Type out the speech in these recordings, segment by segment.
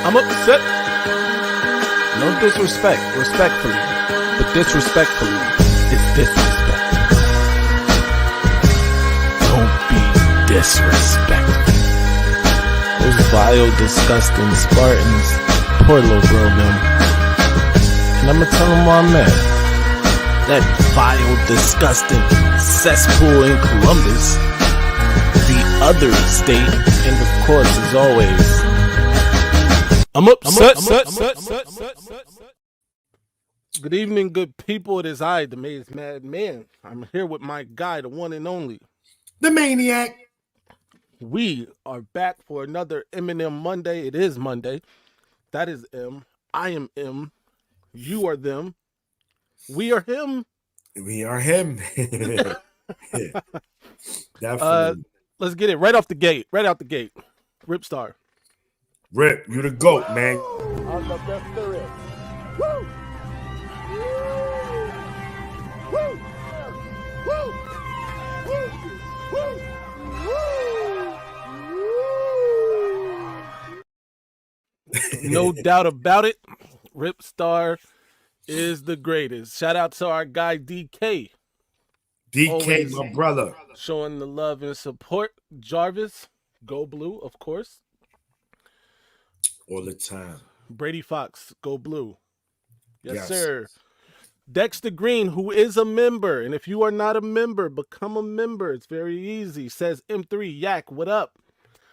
I'm upset. No disrespect, respectfully. But disrespectfully is disrespect. Don't be disrespectful. Those vile, disgusting Spartans. Poor little girl, them. And I'ma tell them why I'm mad. That vile, disgusting cesspool in Columbus. The other state, and of course, as always, I'm upset. Good evening, good people. It is I, the Maize Madman. I'm here with my guy, the one and only, the Maniac. We are back for another Eminem Monday. It is Monday. That is M. I am M. You are them. We are him. We are him. Definitely. Let's get it right off the gate. Right out the gate. Rip Star. Rip, you the GOAT, man. I'm the best there is. Woo! Woo! Woo! Woo! Woo! No doubt about it. Rip Star is the greatest. Shout out to our guy DK. DK, always my brother. Showing the love and support. Jarvis, go blue, of course. All the time. Brady Fox, go blue. Yes, sir. Dexter Green, who is a member. And if you are not a member, become a member. It's very easy. Says M3 Yak, what up?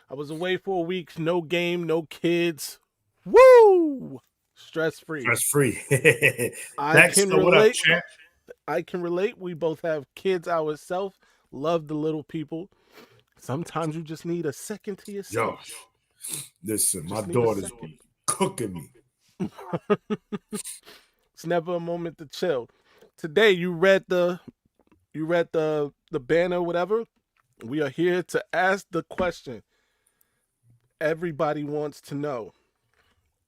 I was away for a week. No game, no kids. Woo! Stress-free. Stress-free. I can relate. I can relate. We both have kids ourselves. Love the little people. Sometimes you just need a second to yourself. Yo, listen, my daughter's cooking me. It's never a moment to chill. Today you read the banner, whatever. We are here to ask the question. Everybody wants to know: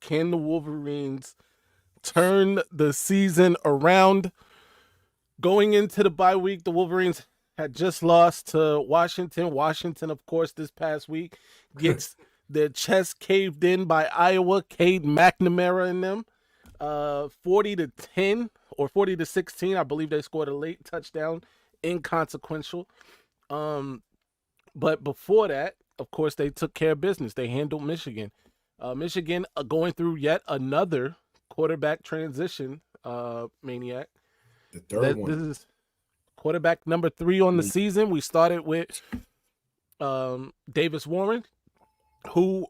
can the Wolverines turn the season around? Going into the bye week, the Wolverines had just lost to Washington. Washington, of course, this past week gets their chest caved in by Iowa. Cade McNamara and them. 40-10 or 40-16. I believe they scored a late touchdown. Inconsequential. But before that, of course, they took care of business. They handled Michigan. Michigan going through yet another quarterback transition, Maniac. The third one. This is quarterback number 3 on the season. We started with Davis Warren, who,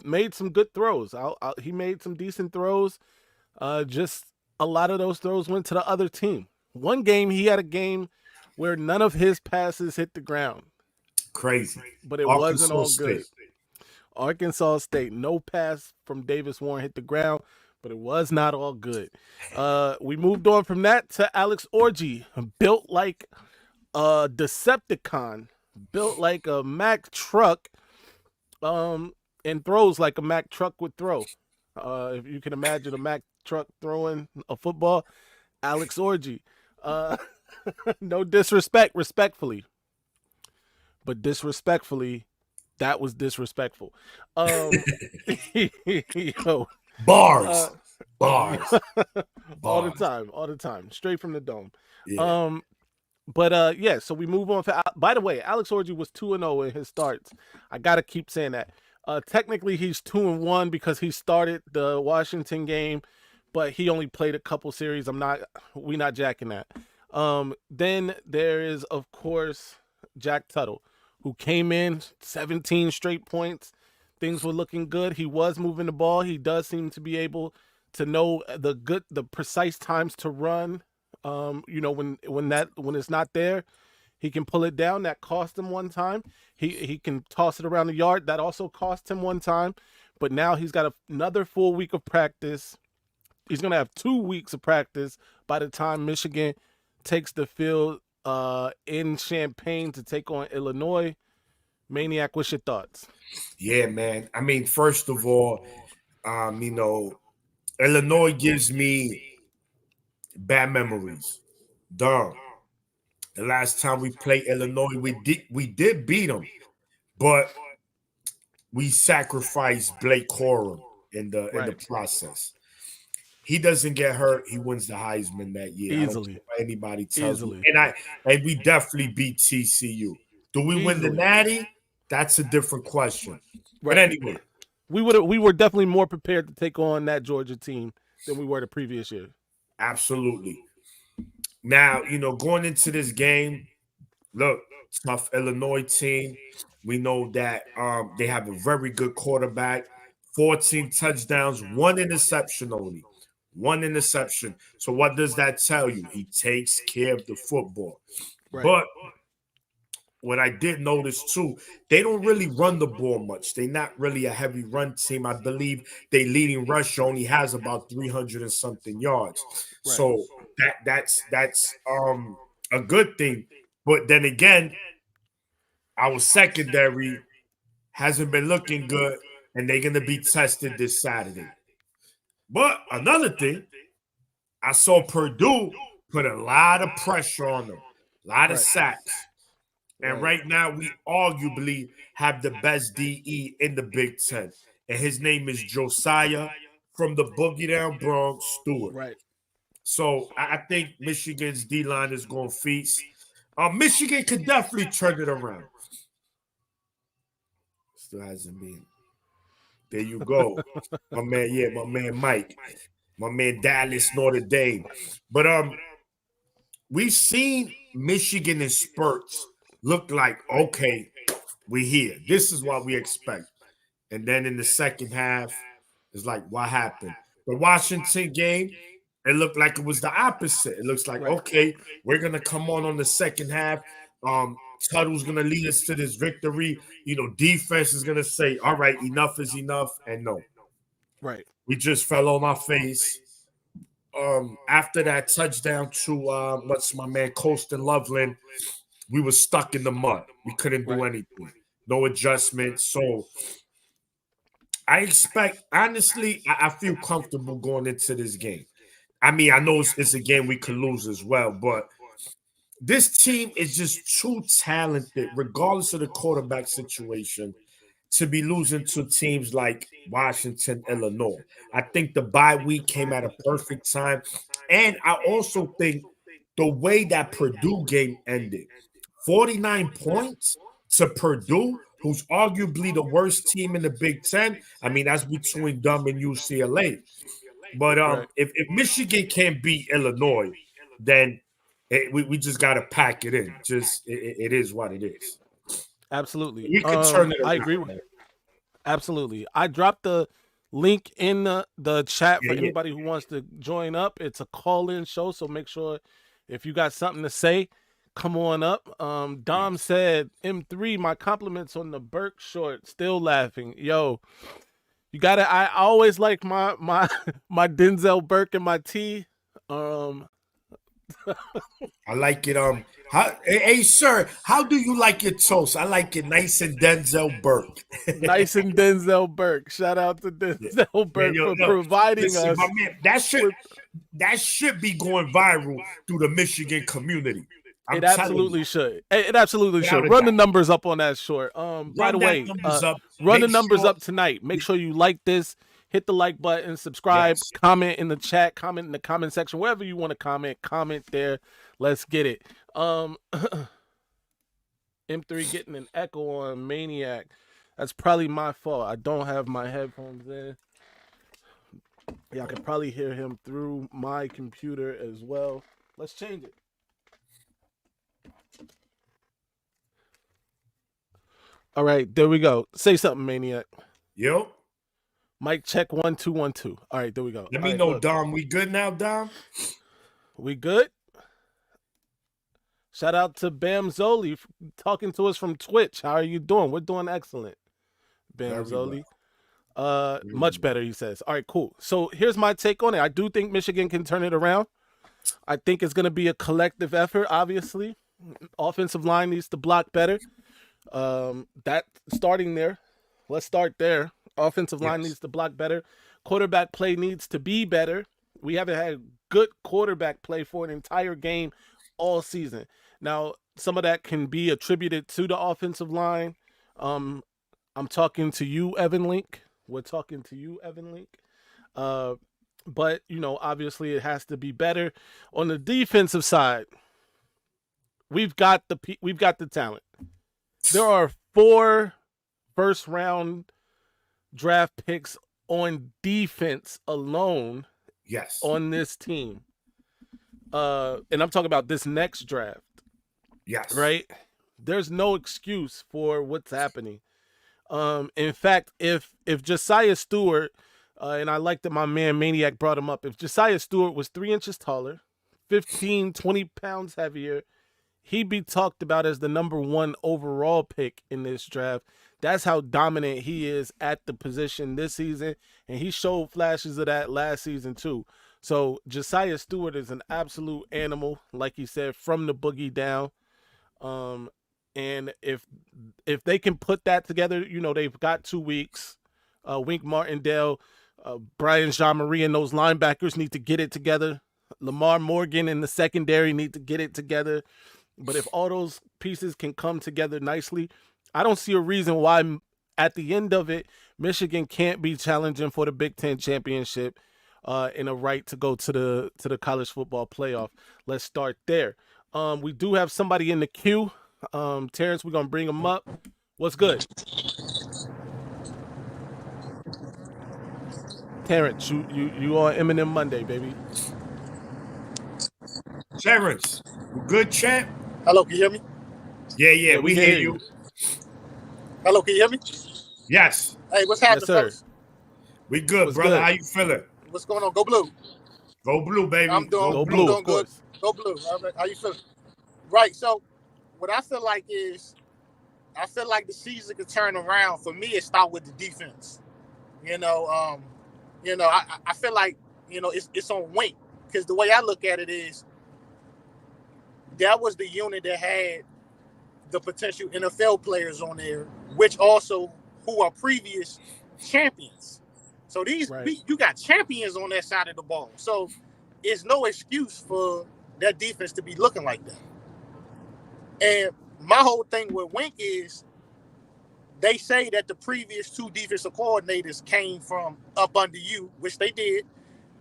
made some good throws. He made some decent throws. Just a lot of those throws went to the other team. One game, he had a game where none of his passes hit the ground. Crazy. But it wasn't all good. Arkansas State, no pass from Davis Warren hit the ground, but it was not all good. We moved on from that to Alex Orji, built like a Decepticon, built like a Mack truck, and throws like a Mack truck would throw. If you can imagine a Mack truck throwing a football, Alex Orji. No disrespect, respectfully. But disrespectfully, that was disrespectful. Yo. Bars. All the time. Straight from the dome. Yeah. So we move on. By the way, Alex Orji was 2-0 in his starts. I got to keep saying that. Technically, he's 2-1 because he started the Washington game, but he only played a couple series. We're not jacking that. Then there is, of course, Jack Tuttle, who came in 17 straight points. Things were looking good. He was moving the ball. He does seem to be able to know the precise times to run. When it's not there, he can pull it down. That cost him one time. He can toss it around the yard. That also cost him one time. But now he's got another full week of practice. He's going to have 2 weeks of practice by the time Michigan takes the field in Champaign to take on Illinois. Maniac, what's your thoughts? Yeah, man. I mean, first of all, Illinois gives me bad memories. Dumb. The last time we played Illinois, we did beat them, but we sacrificed Blake Corum in the process. He doesn't get hurt, he wins the Heisman that year. I don't Easily. care what anybody tells me. Easily. And we definitely beat TCU. Do we win the Easily. Natty? That's a different question. But Right. anyway, We were definitely more prepared to take on that Georgia team than we were the previous year. absolutely. Now, going into this game, look, tough Illinois team. We know that they have a very good quarterback, 14 touchdowns, one interception only. One interception. So what does that tell you? He takes care of the football. Right. But what I did notice too, they don't really run the ball much. They're not really a heavy run team. I believe their leading rusher only has about 300 and something yards. Right. So that's a good thing. But then again, our secondary hasn't been looking good, and they're gonna be tested this Saturday. But another thing, I saw Purdue put a lot of pressure on them, a lot of sacks. And right now, we arguably have the best DE in the Big Ten. And his name is Josiah from the Boogie Down Bronx, Stewart. Right. So I think Michigan's D-line is going to feast. Michigan could definitely turn it around. Still hasn't been. There you go. My man Mike. My man Dallas, Notre Dame. But we've seen Michigan in spurts look like, okay, we're here. This is what we expect. And then in the second half, it's like, what happened? The Washington game, it looked like it was the opposite. It looks like, okay, we're going to come on the second half. Tuttle's going to lead us to this victory. Defense is going to say, all right, enough is enough. And no. Right. We just fell on our face. After that touchdown to, what's my man, Colston Loveland, we were stuck in the mud. We couldn't do anything. No adjustments. So I expect, honestly, I feel comfortable going into this game. I mean, I know it's a game we could lose as well, but this team is just too talented, regardless of the quarterback situation, to be losing to teams like Washington, Illinois. I think the bye week came at a perfect time. And I also think the way that Purdue game ended, 49 points to Purdue, who's arguably the worst team in the Big Ten. I mean, that's between them and UCLA. But if Michigan can't beat Illinois, then we just got to pack it in. Just it is what it is. Absolutely. We can turn it around. I agree with you. Absolutely. I dropped the link in the chat for anybody who wants to join up. It's a call-in show, so make sure if you got something to say, come on up. Dom said, M3, my compliments on the Burke short. Still laughing. Yo, you gotta, I always like my Denzel Burke and my tea. I like it. Hey, sir, how do you like your toast? I like it nice and Denzel Burke. Nice and Denzel Burke. Shout out to Denzel Burke for providing us. My man, that should be going viral through the Michigan community. It absolutely should. It absolutely should. Run the numbers up on that short. By the way, run the numbers up tonight. Make sure you like this. Hit the like button, subscribe, comment in the chat, comment in the comment section, wherever you want to comment there. Let's get it. M3 getting an echo on Maniac. That's probably my fault. I don't have my headphones in. Y'all can probably hear him through my computer as well. Let's change it. All right, there we go. Say something, Maniac. Yo. Mic check 1 2 1 2. All right, there we go. Let me know, Dom. We good now, Dom? We good? Shout out to Bam Zoli talking to us from Twitch. How are you doing? We're doing excellent. Bam Zoli. Much better, he says. All right, cool. So here's my take on it. I do think Michigan can turn it around. I think it's going to be a collective effort, obviously. Offensive line needs to block better. That starting there. Let's start there. Offensive line needs to block better. Quarterback play needs to be better. We haven't had good quarterback play for an entire game all season. Now, some of that can be attributed to the offensive line. I'm talking to you, Evan Link. We're talking to you, Evan Link. But obviously it has to be better on the defensive side. We've got the talent. There are 4 first round draft picks on defense alone. Yes. On this team. And I'm talking about this next draft. Yes. Right? There's no excuse for what's happening. In fact, if Josiah Stewart, and I like that my man Maniac brought him up, if Josiah Stewart was 3 inches taller, 15, 20 pounds heavier, he'd be talked about as the number 1 overall pick in this draft. That's how dominant he is at the position this season, and he showed flashes of that last season too. So Josiah Stewart is an absolute animal, like he said, from the boogie down. And if they can put that together, they've got 2 weeks. Wink Martindale, Brian Jean-Marie and those linebackers need to get it together. Lamar Morgan in the secondary need to get it together. But if all those pieces can come together nicely, I don't see a reason why at the end of it, Michigan can't be challenging for the Big Ten championship and a right to go to the college football playoff. Let's start there. We do have somebody in the queue. Terrence, we're going to bring him up. What's good? Terrence, you on Eminem Monday, baby. Terrence, good, champ? Hello, can you hear me? Yeah, we hear you. Hello, can you hear me? Yes. Hey, what's happening, yes, sir. fellas? We good, What's brother. good? How you feeling? What's going on? Go Blue. Go Blue, baby. I'm doing, Go I'm Blue, doing of good. course. Go Blue. How you feeling? Right, so what I feel like is, I feel like the season could turn around. For me, it start with the defense. I feel like, it's on Wink. Because the way I look at it is, that was the unit that had the potential NFL players on there, which also who are previous champions. So you got champions on that side of the ball. So it's no excuse for that defense to be looking like that. And my whole thing with Wink is, they say that the previous 2 defensive coordinators came from up under you, which they did,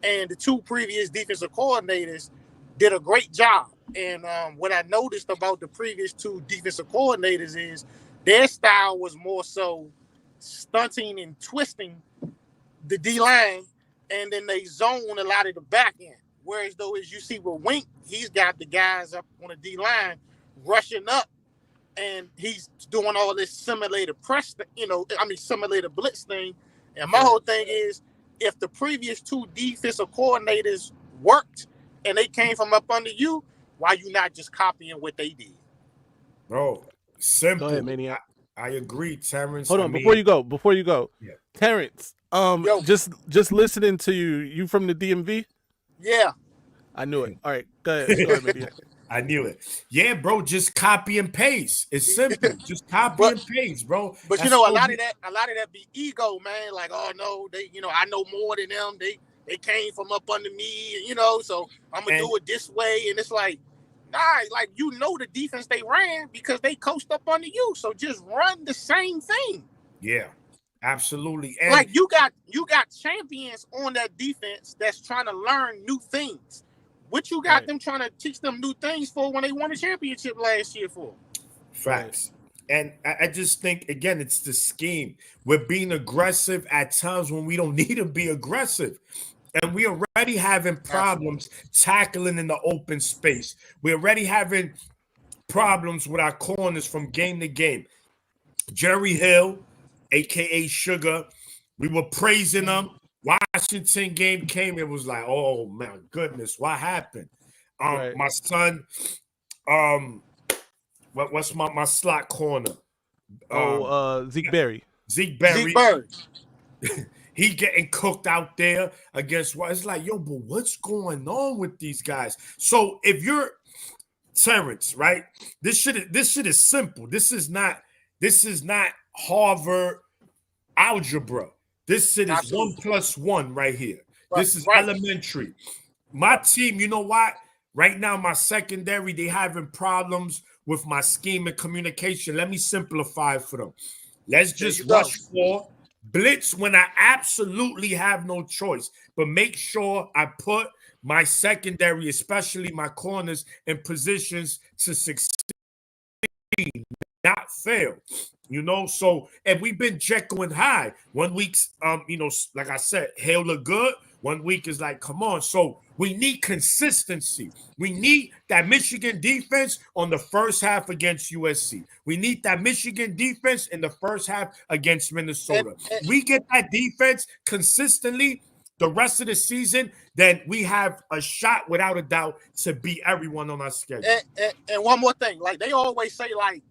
and the 2 previous defensive coordinators did a great job. And what I noticed about the previous 2 defensive coordinators is their style was more so stunting and twisting the D-line, and then they zone a lot of the back end. Whereas though, as you see with Wink, he's got the guys up on the D-line rushing up, and he's doing all this simulated press, simulated blitz thing. And my whole thing is, if the previous 2 defensive coordinators worked and they came from up under you, why you not just copying what they did? Bro, simple. Go ahead, Maniac. I agree, Terrence. Hold on, before you go. Yeah. Terrence, just listening to you from the DMV? Yeah. I knew it. All right, go ahead, Maniac. I knew it. Yeah, bro, just copy and paste. It's simple. Just copy and paste, bro. But That's a lot of that be ego, man. Like, oh no, they, I know more than them. They came from up under me, so I'm gonna do it this way. And it's like, nah, like, the defense they ran because they coached up under you. So just run the same thing. Yeah, absolutely. And like you got champions on that defense that's trying to learn new things. What you got them trying to teach them new things for when they won a championship last year for? Facts. And I just think, again, it's the scheme. We're being aggressive at times when we don't need to be aggressive. And we're already having problems tackling in the open space. We're already having problems with our corners from game to game. Jerry Hill, a.k.a. Sugar, we were praising him. Washington game came, it was like, oh my goodness, what happened? My son, what's my slot corner? Zeke Berry. Zeke Berry. He getting cooked out there against what? It's like, yo, but what's going on with these guys? So if you're Terrence, right? This shit is simple. This is not Harvard algebra. This shit is 1 + 1 right here. This is elementary. My team, you know what? Right now, my secondary, they having problems with my scheme and communication. Let me simplify it for them. Let's just rush 4. Blitz when I absolutely have no choice, but make sure I put my secondary, especially my corners, in positions to succeed, not fail. So, and we've been Jekyll and Hyde. 1 week's, like I said, hail look good. 1 week is like, come on. So we need consistency. We need that Michigan defense on the first half against USC. We need that Michigan defense in the first half against Minnesota. We get that defense consistently the rest of the season, then we have a shot without a doubt to beat everyone on our schedule. And one more thing, like they always say, like,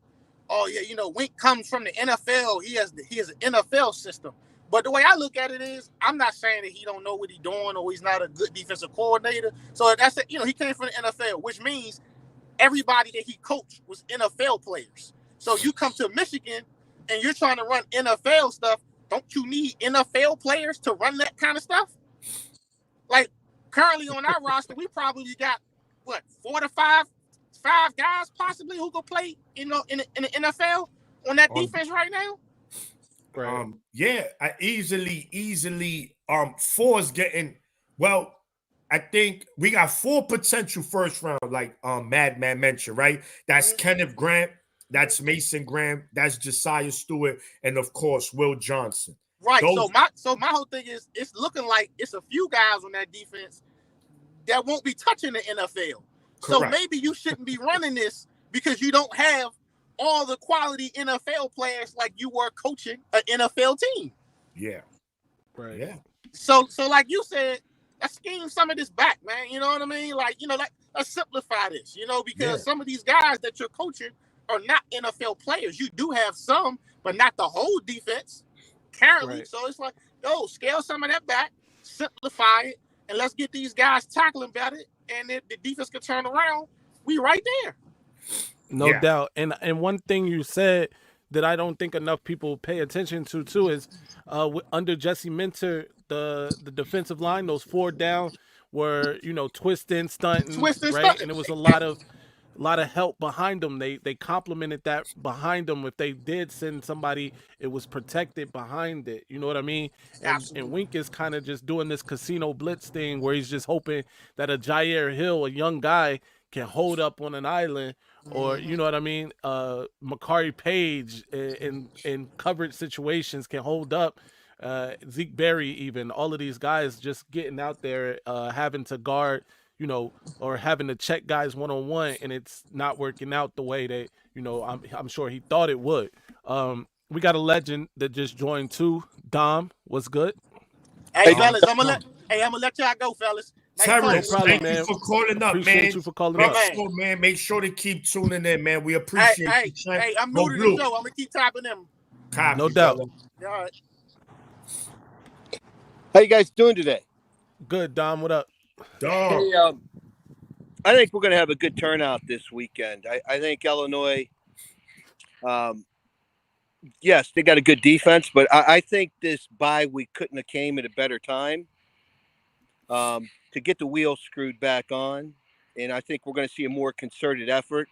oh yeah, Wink comes from the NFL. He has an NFL system. But the way I look at it is, I'm not saying that he don't know what he's doing or he's not a good defensive coordinator. So that's it. He came from the NFL, which means everybody that he coached was NFL players. So you come to Michigan and you're trying to run NFL stuff. Don't you need NFL players to run that kind of stuff? Like currently on our roster, we probably got 4 to 5 guys possibly who could play in the NFL on that defense right now. Right. I easily 4 is getting, well, I think we got 4 potential first round, like Madman mentioned, right? That's Kenneth Grant, that's Mason Graham, that's Josiah Stewart, and of course Will Johnson. Right. So my whole thing is, it's looking like it's a few guys on that defense that won't be touching the NFL. Correct. So maybe you shouldn't be running this because you don't have all the quality NFL players like you were coaching an NFL team. Yeah. Right. Yeah. So like you said, let's scheme some of this back, man. You know what I mean? Like, let's simplify this, because some of these guys that you're coaching are not NFL players. You do have some, but not the whole defense currently. Right. So it's like, scale some of that back, simplify it, and let's get these guys tackling better. And if the defense can turn around, we right there. No doubt. And one thing you said that I don't think enough people pay attention to too is under Jesse Minter, the defensive line, those 4 down were, twisting, stunting, right? And it was a lot of help behind them. They complimented that behind them. If they did send somebody, it was protected behind it. You know what I mean? And Wink is kind of just doing this casino blitz thing where he's just hoping that a Jair Hill, a young guy, can hold up on an island, or you know what I mean? Makari Page in coverage situations can hold up. Zeke Berry, even all of these guys just getting out there, having to guard, or having to check guys one-on-one, and it's not working out the way that, I'm sure he thought it would. We got a legend that just joined too. Dom, what's good? Hey, fellas, I'm gonna let y'all go, fellas. Terrence, thank you for calling up, appreciate man. You for calling up. Man, make sure to keep tuning in, man. We appreciate you. Hey, I'm new to the show. I'm gonna keep tapping them. Copy, no doubt. All right. How you guys doing today? Good, Dom. What up? Dom. Hey, I think we're going to have a good turnout this weekend. I think Illinois, yes, they got a good defense, but I think this bye week couldn't have came at a better time to get the wheels screwed back on. And I think we're going to see a more concerted effort.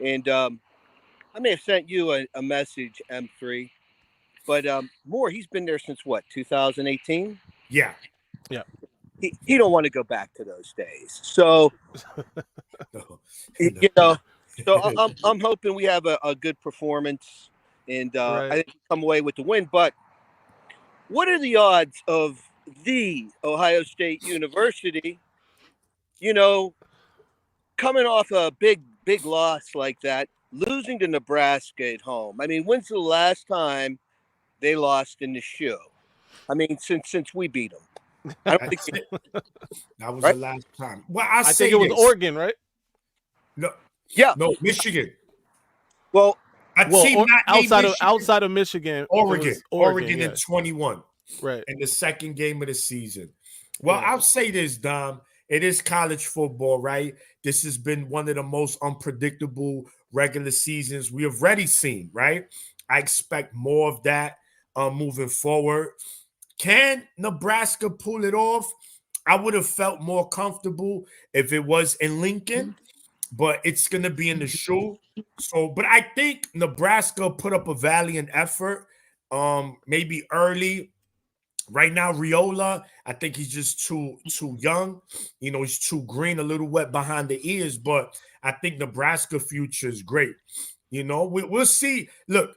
And I may have sent you a message, M3, but Moore, he's been there since what, 2018? Yeah. He don't want to go back to those days. So, so I'm hoping we have a good performance, and I think we come away with the win. But what are the odds of the Ohio State University, coming off a big loss like that, losing to Nebraska at home? I mean, when's the last time they lost in the shoe? I mean, since we beat them. I don't think that was the last time. Well, I think it was Oregon, right? No, yeah, no, Michigan. Well, outside of Michigan, Oregon in 21, right? In the second game of the season. Well, I'll say this, Dom. It is college football, right? This has been one of the most unpredictable regular seasons we have already seen, right? I expect more of that moving forward. Can Nebraska pull it off? I would have felt more comfortable if it was in Lincoln, but it's going to be in the shoe. So, but I think Nebraska put up a valiant effort. maybe early. Right now, Riola, I think he's just too young. You know, he's too green, a little wet behind the ears. But I think Nebraska future is great. You know, we'll see. Look,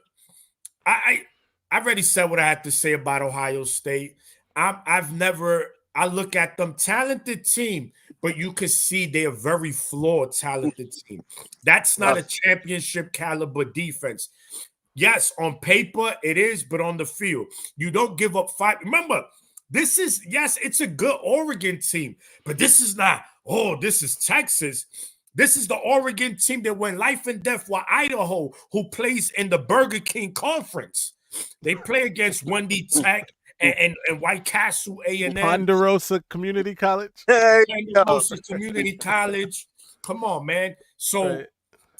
I already said what I had to say about Ohio State. I look at them, talented team, but you can see they're a very flawed, talented team. That's not a championship caliber defense. Yes, on paper it is, but on the field, you don't give up five. Remember, it's a good Oregon team, but this is not, this is Texas. This is the Oregon team that went life and death with Idaho, who plays in the Burger King Conference. They play against Wendy Tech and White Castle A&M. Ponderosa Community College. Ponderosa Community College. Come on, man. So right.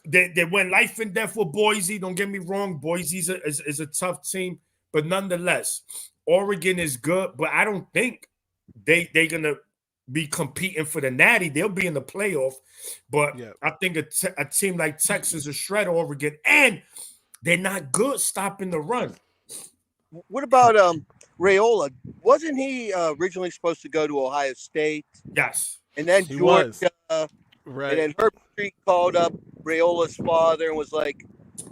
They went life and death with Boise. Don't get me wrong. Boise is a tough team. But nonetheless, Oregon is good. But I don't think they're going to be competing for the Natty. They'll be in the playoff. But I think a team like Texas will shred Oregon. And they're not good stopping the run. What about Raiola? Wasn't he originally supposed to go to Ohio State? Yes. And then Georgia. Right. And then Herbstreit called up Raiola's father and was like,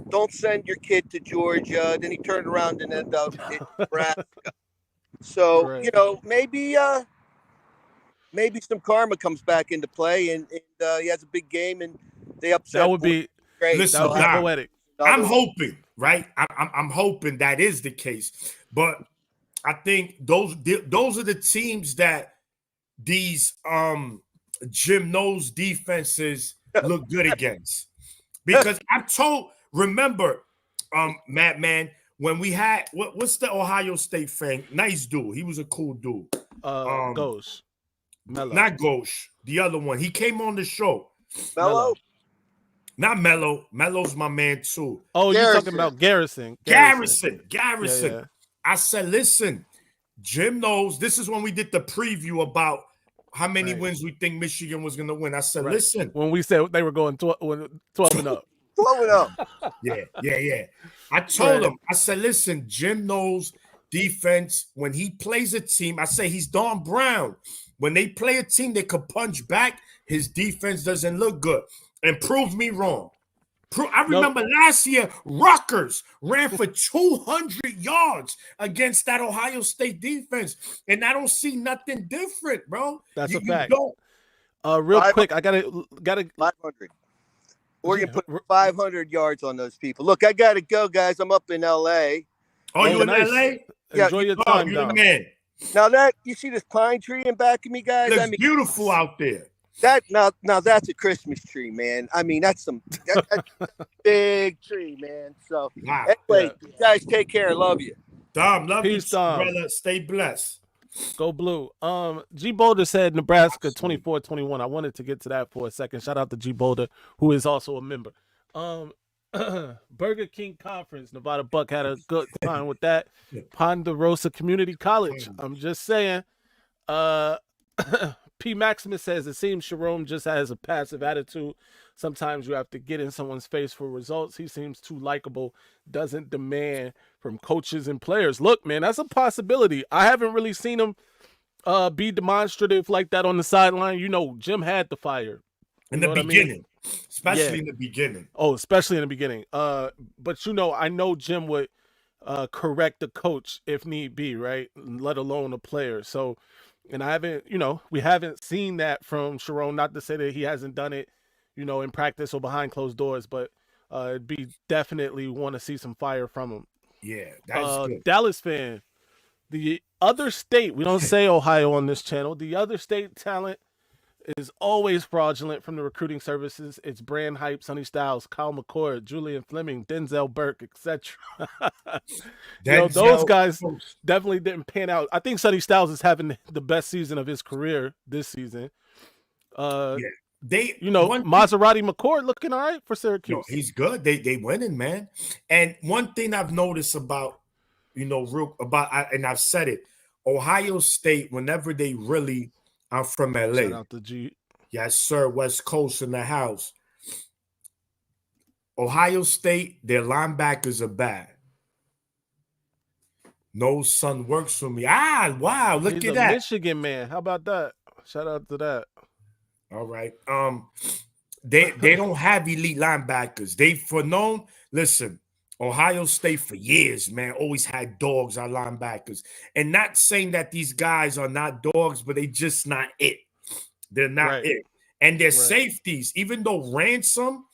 don't send your kid to Georgia. Then he turned around and ended up in Nebraska. So, you know, maybe some karma comes back into play and he has a big game and they upset. That would be great. Listen, that would be poetic. I'm hoping, right? I'm hoping that is the case. But I think those are the teams that these Jim Knowles defenses look good against. Because remember, Matt, when we had what's the Ohio State fan? Nice dude. He was a cool dude. Ghosh. Mello. Not Ghosh. The other one. He came on the show. Mello? Not Mello. Mello's my man too. Oh, you're talking about Garrison. Garrison. Yeah. I said, listen, Jim Knowles. This is when we did the preview about how many wins we think Michigan was going to win. I said, listen. When we said they were going 12 and up. 12 and up. Yeah. I told him, I said, listen, Jim Knowles defense, when he plays a team, I say he's Don Brown. When they play a team that could punch back, his defense doesn't look good. And prove me wrong. I remember last year, Rutgers ran for 200 yards against that Ohio State defense. And I don't see nothing different, bro. That's a fact. Real quick, I gotta 500. Oregon put 500 yards on those people. Look, I gotta go, guys. I'm up in LA. Oh, you in LA? Enjoy your time, you're the man. Now you see this pine tree in back of me, guys? It's beautiful out there. Now that's a Christmas tree, man. I mean, that's a big tree, man. So anyway, you guys take care. Love you. Dom, love you, Dom. brother. Stay blessed. Go Blue. G Boulder said Nebraska 24-21. I wanted to get to that for a second. Shout out to G Boulder, who is also a member. Burger King Conference. Nevada Buck had a good time with that. Ponderosa Community College. I'm just saying. P. Maximus says it seems Jerome just has a passive attitude. Sometimes you have to get in someone's face for results. He seems too likable, doesn't demand from coaches and players. Look, man, that's a possibility. I haven't really seen him be demonstrative like that on the sideline. You know, Jim had the fire. In the beginning. Especially in the beginning. Oh, especially in the beginning. But, you know, I know Jim would correct the coach if need be, right? Let alone a player. So, and we haven't seen that from Sharon. Not to say that he hasn't done it, you know, in practice or behind closed doors, but it'd be definitely want to see some fire from him. Yeah, that's good. Dallas fan. The other state, we don't say Ohio on this channel. The other state talent is always fraudulent from the recruiting services. It's brand hype, Sonny Styles, Kyle McCord, Julian Fleming, Denzel Burke, etc. Those guys definitely didn't pan out. I think Sonny Styles is having the best season of his career this season. Maserati McCord looking all right for Syracuse. No, he's good. They winning, man. And one thing I've noticed about, and I've said it, Ohio State, whenever they really I'm from LA. Shout out to G. Yes, sir. West Coast in the house. Ohio State, their linebackers are bad. No son works for me. Ah, wow, look He's at a that. Michigan man. How about that? Shout out to that. All right. They don't have elite linebackers. They for known. Listen, Ohio State for years, man, always had dogs at linebackers. And not saying that these guys are not dogs, but they just not it. They're not it. And their safeties, even though Ransom,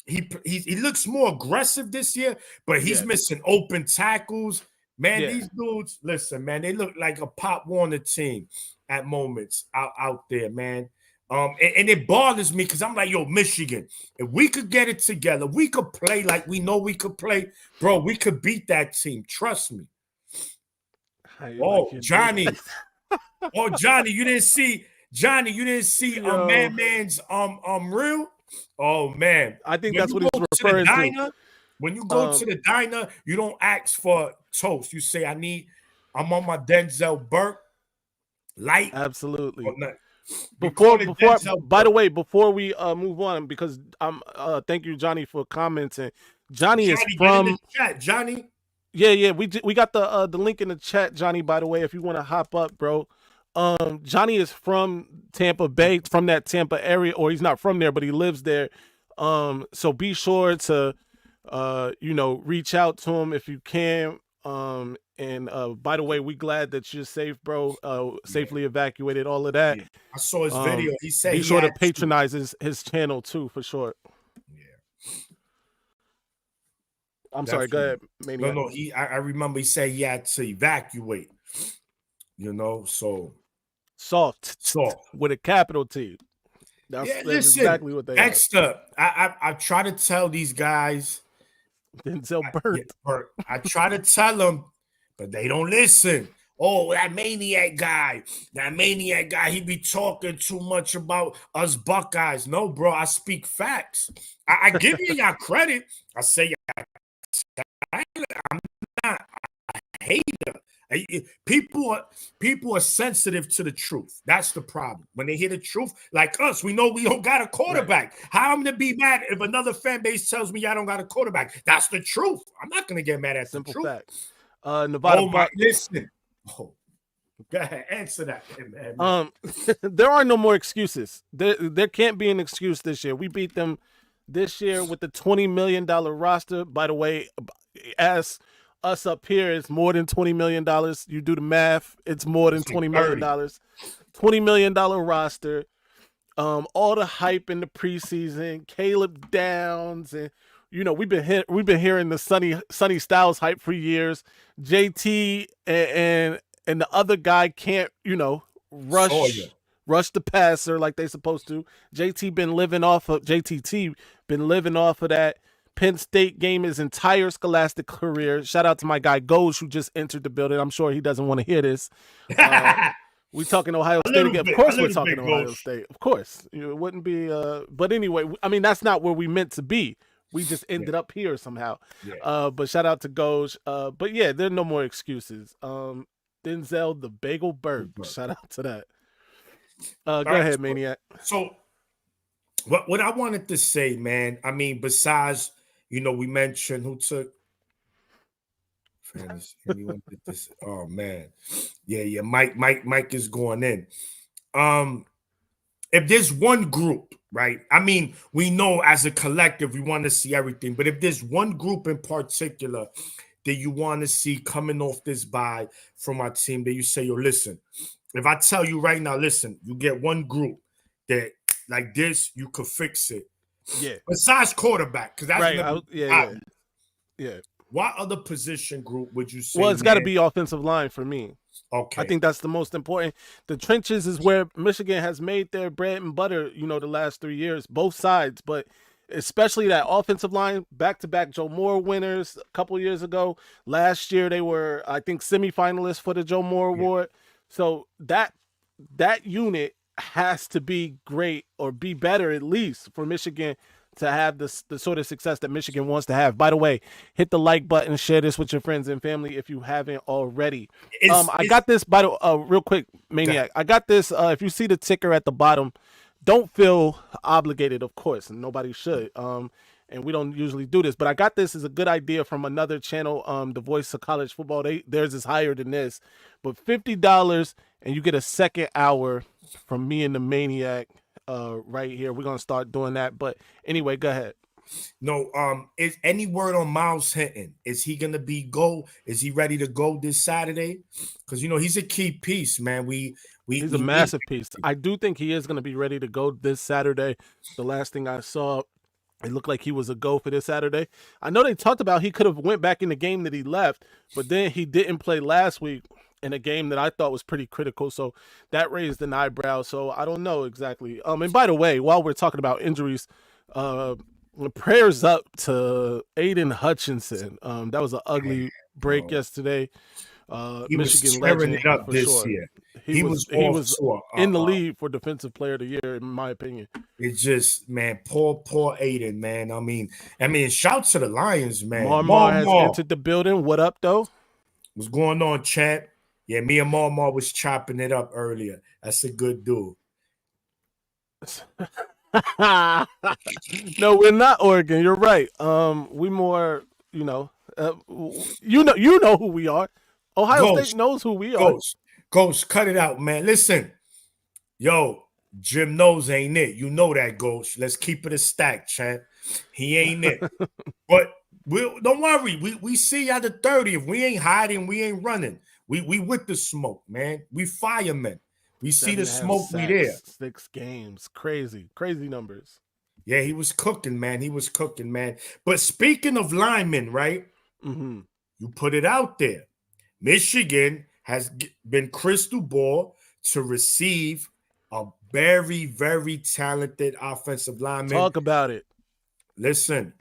he looks more aggressive this year, but he's missing open tackles. Man, these dudes, listen, man, they look like a Pop Warner team at moments out there, man. And it bothers me because I'm like, yo, Michigan, if we could get it together, we could play like we know we could play, bro. We could beat that team. Trust me. Oh, Johnny. Oh, Johnny, you didn't see Man's reel? Oh man. I think that's what he's referring to. When you go to the diner, you don't ask for toast. You say, I'm on my Denzel Burke light. Absolutely. Before by the way, before we move on, because thank you, Johnny, for commenting. Johnny is from in the chat, Johnny. Yeah, we got the link in the chat, Johnny, by the way, if you want to hop up, bro. Johnny is from Tampa Bay, from that Tampa area, or he's not from there, but he lives there. So be sure to reach out to him if you can. And by the way, we glad that you're safe, bro. Safely evacuated, all of that. Yeah. I saw his video. He said be sure to patronize his channel too, for sure. Yeah. I'm sorry, go ahead, Maniac. No, I remember he said he had to evacuate. So soft with a capital T. That's exactly what they next are. I try to tell these guys Denzel Burt. I try to tell them, but they don't listen. Oh, that maniac guy, he be talking too much about us Buckeyes. No, bro, I speak facts. I give you your credit. I say I'm not a hater. People are sensitive to the truth. That's the problem. When they hear the truth, like us, we know we don't got a quarterback. Right. How am I gonna be mad if another fan base tells me I don't got a quarterback? That's the truth. I'm not gonna get mad at Simple the truth. Fact. Nevada. Listen. Oh, go ahead, answer that, man. There are no more excuses. There can't be an excuse this year. We beat them this year with the $20 million roster. By the way, as us up here, it's more than $20 million. You do the math, it's more than $20 million. $20 million roster. All the hype in the preseason, Caleb Downs, and we've been hearing the Sonny Styles hype for years. JT and the other guy can't rush the passer like they supposed to. JTT been living off of that Penn State game his entire scholastic career. Shout out to my guy Goj, who just entered the building. I'm sure he doesn't want to hear this. We talking Ohio State again. Of course we're talking Ohio State. Of course. It wouldn't be but anyway, I mean, that's not where we meant to be. We just ended up here somehow. Yeah. But shout out to Goj. But yeah, there are no more excuses. Denzel the Bagel Burke. Shout out to that. Go ahead, Maniac. So what I wanted to say, man, I mean, besides we mentioned who took anyone did this. Oh man. Yeah. Mike is going in. If there's one group, right? I mean, we know as a collective we want to see everything, but if there's one group in particular that you want to see coming off this bye from our team that you say, yo, listen, if I tell you right now, listen, you get one group that like this, you could fix it. Yeah. Besides quarterback, because that's right. Yeah. What other position group would you say? Well, it's got to be offensive line for me. Okay. I think that's the most important. The trenches is where Michigan has made their bread and butter, the last 3 years, both sides, but especially that offensive line, back-to-back Joe Moore winners a couple years ago. Last year they were, I think, semifinalists for the Joe Moore Award. So that unit has to be great or be better at least for Michigan to have the sort of success that Michigan wants to have. By the way, hit the like button, share this with your friends and family if you haven't already. I got this real quick, Maniac. I got this. If you see the ticker at the bottom, don't feel obligated, of course, and nobody should. and we don't usually do this, but I got this as a good idea from another channel, The Voice of College Football. Theirs is higher than this, but $50 and you get a second hour from me and the Maniac right here. We're gonna start doing that. But anyway, go ahead. No, is any word on Miles Hinton? Is he gonna be go? Is he ready to go this Saturday? Because he's a key piece, man. He's a massive piece. I do think he is gonna be ready to go this Saturday. The last thing I saw, it looked like he was a go for this Saturday. I know they talked about he could have went back in the game that he left, but then he didn't play last week in a game that I thought was pretty critical. So that raised an eyebrow. So I don't know exactly. And by the way, while we're talking about injuries, prayers up to Aiden Hutchinson. That was an ugly break yesterday. He Michigan was legend it up for this sure. year. He was in the lead for Defensive Player of the Year, in my opinion. It's just, man, poor Aiden, man. I mean, shout to the Lions, man. Marmar has entered the building. What up, though? What's going on, champ? Yeah, me and Marmar was chopping it up earlier. That's a good dude. No, we're not Oregon. You're right. We more, you know who we are. Ohio State knows who we are. Ghost, cut it out, man. Listen, yo, Jim knows ain't it. You know that, Ghost. Let's keep it a stack, champ. He ain't it. But don't worry. We see you at the 30th. We ain't hiding. We ain't running. We with the smoke, man. We firemen. We see the smoke. We there. 6 games. Crazy numbers. Yeah, he was cooking, man. But speaking of linemen, right? Mm-hmm. You put it out there. Michigan has been crystal ball to receive a very, very talented offensive lineman. Talk about it. Listen.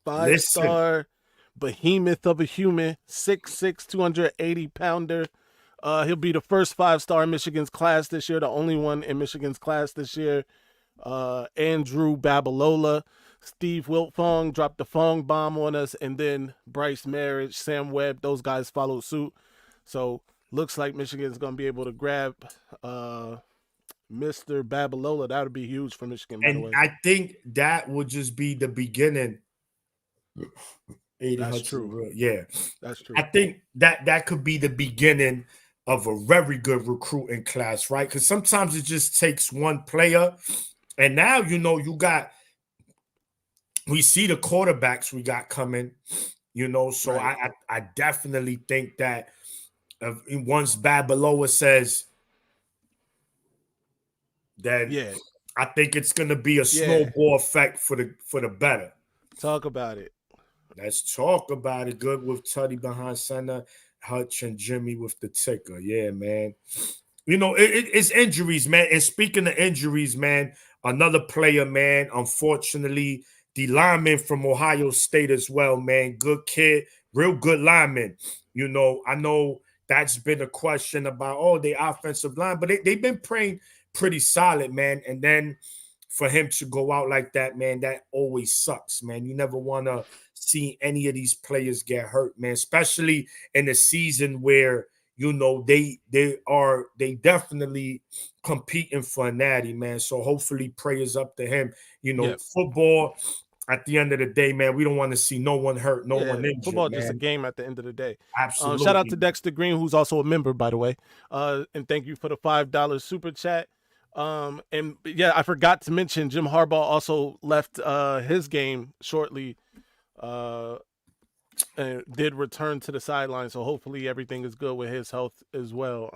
5-star behemoth of a human, 6'6", 280-pounder. He'll be the first 5-star in Michigan's class this year, the only one in Michigan's class this year. Andrew Babalola, Steve Wiltfong dropped the Fong bomb on us, and then Bryce Marriage, Sam Webb, those guys followed suit. So looks like Michigan's going to be able to grab Mr. Babalola. That would be huge for Michigan, by the way. I think that would just be the beginning. That's true. Yeah, that's true. I think that could be the beginning of a very good recruiting class, right? Because sometimes it just takes one player, and now we see the quarterbacks we got coming, So right. I definitely think that once Babalola says, then I think it's going to be a snowball effect for the better. Talk about it. Let's talk about it. Good with Tutty behind center, Hutch and Jimmy with the ticker. Yeah, man. It's injuries, man. And speaking of injuries, man, another player, man, unfortunately, the lineman from Ohio State as well, man. Good kid, real good lineman. I know that's been a question about, the offensive line, but they've been playing pretty solid, man. And then for him to go out like that, man, that always sucks, man. You never want to see any of these players get hurt, man, especially in a season where, they definitely competing for a natty, man. So hopefully prayers up to him. Football, at the end of the day, man, we don't want to see no one hurt, no one injured. Football man. Just a game at the end of the day. Absolutely. Shout out to Dexter Green, who's also a member, by the way. And thank you for the $5 super chat. And yeah, I forgot to mention Jim Harbaugh also left his game shortly. And did return to the sideline, so hopefully everything is good with his health as well.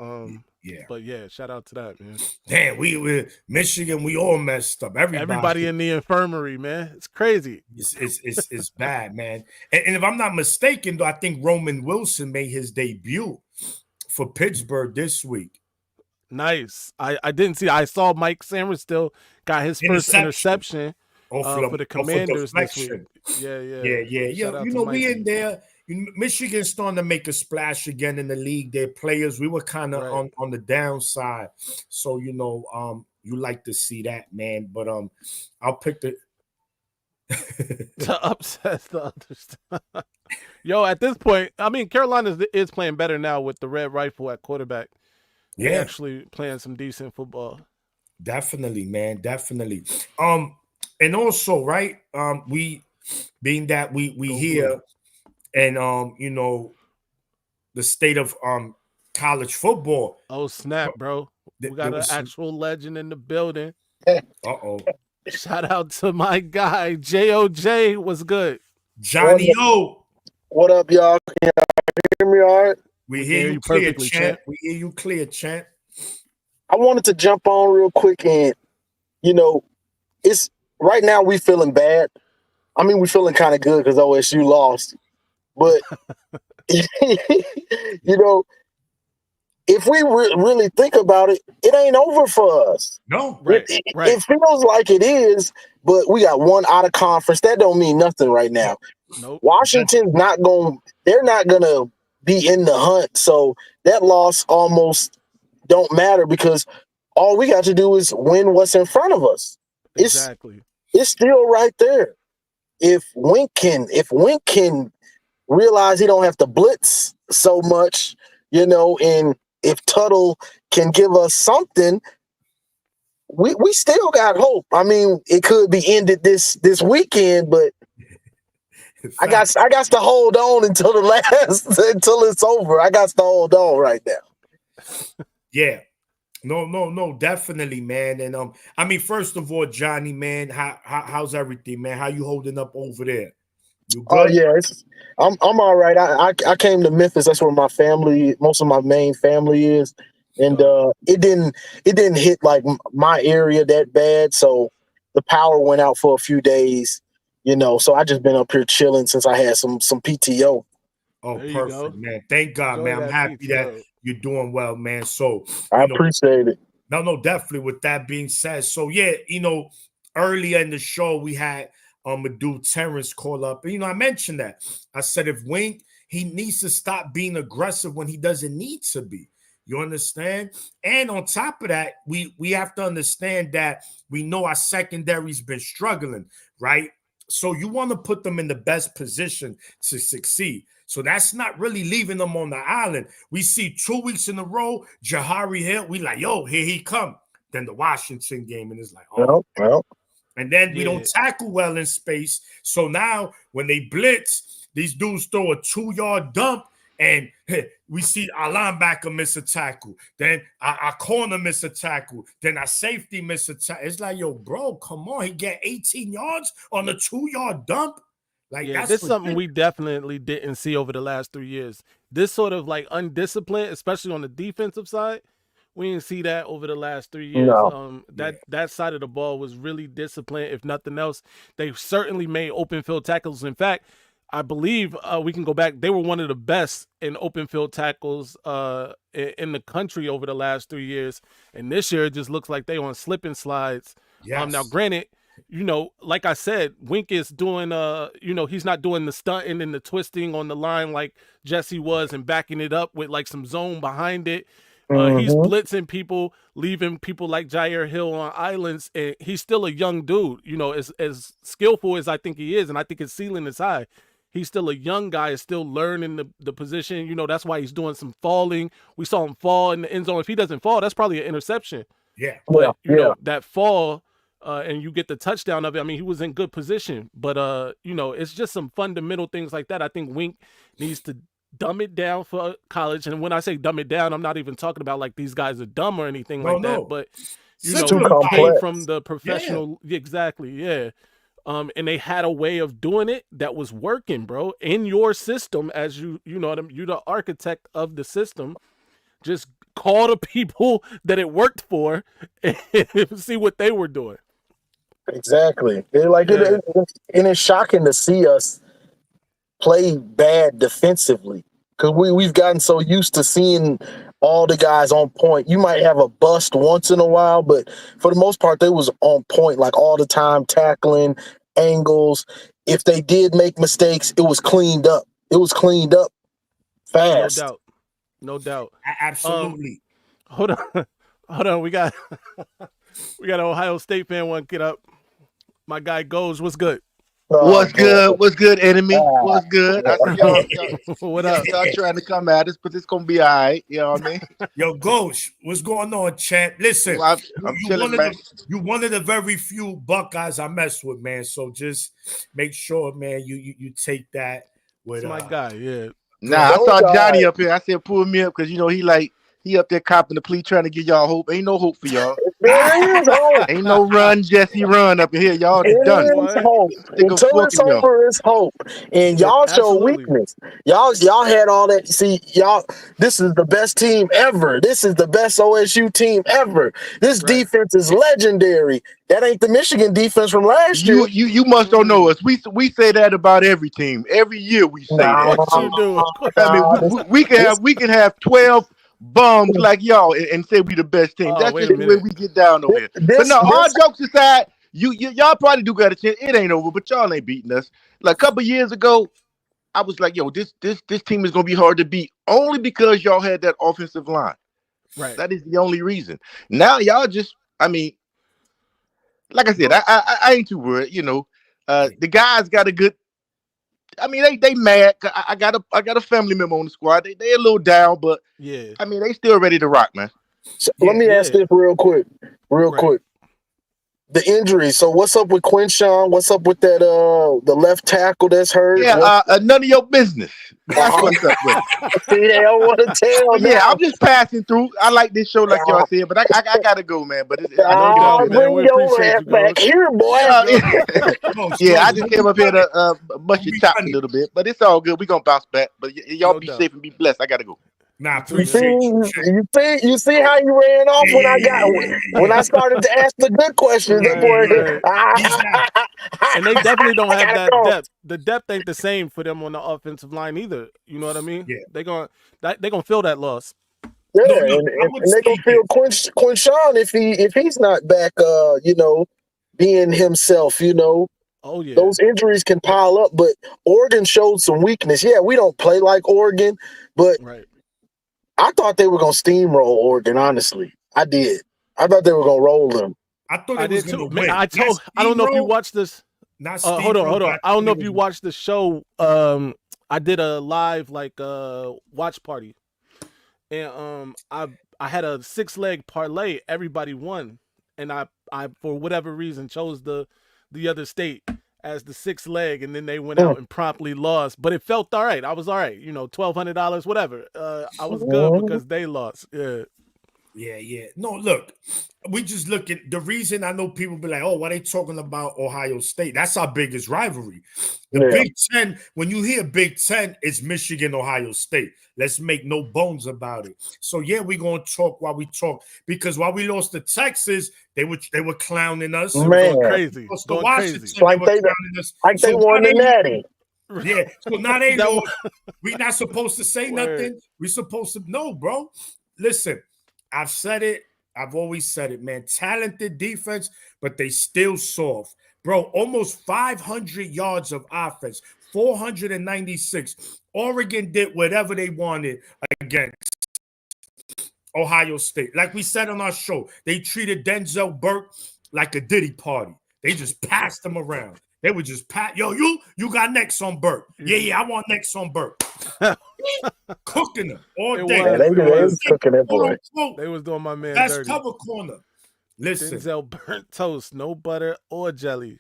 But yeah, shout out to that, man. Damn, we Michigan, we all messed up. Everybody in the infirmary, man. It's crazy. It's bad, man. And if I'm not mistaken, though, I think Roman Wilson made his debut for Pittsburgh this week. Nice. I didn't see. I saw Mike Sanders still got his first interception. For the Commanders this week. Yeah. We in there. Michigan's starting to make a splash again in the league. Their players, we were kind of on the downside. So, you like to see that, man. But I'll pick the to upset the other stuff. Yo, at this point, I mean, Carolina is playing better now with the Red Rifle at quarterback. They're actually playing some decent football. Definitely, man. Definitely. and also, right, we being that we Go here, Blue. and you know, the state of college football. Oh snap, bro! We There got an was some. actual legend in the building. Uh-oh. Shout out to my guy JOJ. Was good. Johnny O. What up, y'all? Can y'all hear me all right? We hear you clear, perfectly, champ. We hear you clear, champ. I wanted to jump on real quick, and you know, it's right now we feeling bad. I mean, we feeling kind of good because OSU lost, but you know, if we really think about it, it ain't over for us. No, Right, right. It feels like it is, but we got one out of conference. That don't mean nothing right now. Nope. Washington's not going. They're not gonna be in the hunt. So that loss almost don't matter because all we got to do is win what's in front of us. Exactly. It's still right there. If Wink can realize he don't have to blitz so much, you know, and if Tuttle can give us something, we still got hope. I mean, it could be ended this weekend, but I got to hold on until the last until it's over. I got to hold on right now. Yeah. No, definitely, man. And I mean, first of all, Johnny, man, how's everything, man? How you holding up over there? You good? Oh yeah, I'm all right. I came to Memphis. That's where most of my main family is, and it didn't hit like my area that bad. So the power went out for a few days, you know. So I just been up here chilling since I had some PTO. Oh, There you perfect, go. man. Thank God, Enjoy man. I'm that happy PTO. that you're doing well, man. So I appreciate it. No, definitely. With that being said, so yeah, you know, earlier in the show we had a dude Terrence call up. You know, I mentioned that. I said if Wink, he needs to stop being aggressive when he doesn't need to be. You understand? And on top of that, we have to understand that we know our secondary's been struggling, right? So you want to put them in the best position to succeed. So that's not really leaving them on the island. We see 2 weeks in a row, Jahari Hill, we like, yo, here he come. Then the Washington game, and it's like, oh. Well. And then we don't tackle well in space. So now when they blitz, these dudes throw a 2-yard dump, and we see our linebacker miss a tackle. Then our corner miss a tackle. Then our safety miss a tackle. It's like, yo, bro, come on. He get 18 yards on a 2-yard dump. Like, yeah, that's something we definitely didn't see over the last 3 years. This sort of like undisciplined, especially on the defensive side, we didn't see that over the last 3 years. No. That side of the ball was really disciplined. If nothing else, they certainly made open field tackles. In fact, I believe we can go back. They were one of the best in open field tackles in the country over the last 3 years. And this year, it just looks like they on slip and slides. Yes. Now, granted, you know, like I said, Wink is doing, you know, he's not doing the stunting and the twisting on the line like Jesse was and backing it up with like some zone behind it. He's blitzing people, leaving people like Jair Hill on islands, and he's still a young dude. You know, as skillful as I think he is, and I think his ceiling is high. He's still a young guy, is still learning the position. You know, that's why he's doing some falling. We saw him fall in the end zone. If he doesn't fall, that's probably an interception. Yeah. But, you know, that fall, and you get the touchdown of it. I mean, he was in good position. But, you know, it's just some fundamental things like that. I think Wink needs to dumb it down for college. And when I say dumb it down, I'm not even talking about like these guys are dumb or anything that. But, you know, he came from the professional. Yeah. Exactly. Yeah. And they had a way of doing it that was working, bro, in your system. As you know, you're the architect of the system. Just call the people that it worked for and see what they were doing. Exactly. And it's shocking to see us play bad defensively because we've gotten so used to seeing all the guys on point. You might have a bust once in a while, but for the most part, they was on point like all the time, tackling, angles. If they did make mistakes, it was cleaned up. It was cleaned up fast. No doubt. Absolutely. Hold on. We got an Ohio State fan one get up. My guy Goes, what's good? Oh, boy. What's good, enemy? What's good? I see What up? y'all trying to come at us, but it's gonna be all right. You know what I mean? Yo, Ghost, what's going on, champ? Listen, Well, I'm chilling, man. You one of the very few Buckeyes I mess with, man. So just make sure, man, you take that with It's my guy, yeah. Nah, I saw Johnny up here. I said pull me up because he up there copping the plea trying to give y'all hope. Ain't no hope for y'all. There is hope. Ain't no run, Jesse, run up in here. Y'all There done. is hope. Until it's over, it's hope. And Yeah, y'all show absolutely. weakness. Y'all had all that. See, y'all, this is the best team ever. This is the best OSU team ever. This defense is legendary. That ain't the Michigan defense from last year. You must don't know us. We say that about every team. Every year we say that. What you do? I mean, we can have 12 bums like y'all and say we the best team. That's just the way we get down over here. But no, all jokes aside, y'all probably do got a chance. It ain't over, but y'all ain't beating us. Like a couple years ago, I was like, yo, this team is gonna be hard to beat only because y'all had that offensive line. Right. That is the only reason. Now y'all just, I mean, like I said, I ain't too worried. The guys got a good. I mean, they mad. I got a family member on the squad. They a little down, but yeah. I mean, they still ready to rock, man. So let me ask this real quick. The injury. So what's up with Quinshawn? What's up with that the left tackle that's hurt? Yeah, none of your business. That's what's up with it. See, they don't want to tell. Yeah, I'm just passing through. I like this show, like y'all said, but I gotta go, man. But I'll bring your ass back here, boy. Yeah, I just came up here to bust your chops a little bit, but it's all good. We gonna bounce back. But y'all be safe and be blessed. I gotta go. Nah, appreciate you see how you ran off when I started to ask the good questions. That boy, and they definitely don't have that depth. The depth ain't the same for them on the offensive line either. You know what I mean? Yeah, they gonna feel that loss. Yeah, and they gonna feel Quinshawn if he's not back. Being himself. Oh yeah, those injuries can pile up. But Oregon showed some weakness. Yeah, we don't play like Oregon, but I thought they were gonna steamroll Oregon. Honestly, I did. I thought they were gonna roll them. I thought they was gonna win. I don't know if you watched this. Hold on. I don't know if you watched the show. I did a live watch party, and I had a 6-leg parlay. Everybody won, and I for whatever reason chose the other state as the 6th leg, and then they went out and promptly lost. But it felt all right. I was all right. $1,200, whatever. I was good because they lost. Yeah. No, look, we just look at the reason. I know people be like, oh, why they talking about Ohio State? That's our biggest rivalry. The Big Ten, when you hear Big Ten, it's Michigan, Ohio State. Let's make no bones about it. So yeah, we're gonna talk while we talk, because while we lost to Texas, they were clowning us. Man, crazy. Going crazy. Like they won the Natty. Yeah, so now they lost. We not supposed to say nothing. We supposed to know, bro. Listen, I've said it. I've always said it, man. Talented defense, but they still soft. Bro, almost 500 yards of offense, 496. Oregon did whatever they wanted against Ohio State. Like we said on our show, they treated Denzel Burke like a Diddy party. They just passed him around. They would just pat, yo, you got next on Burke. Yeah, I want next on Burke. Cooking them all day. They was cooking that boy. They was doing my man That's dirty. cover corner. Listen, Denzel burnt toast, no butter or jelly.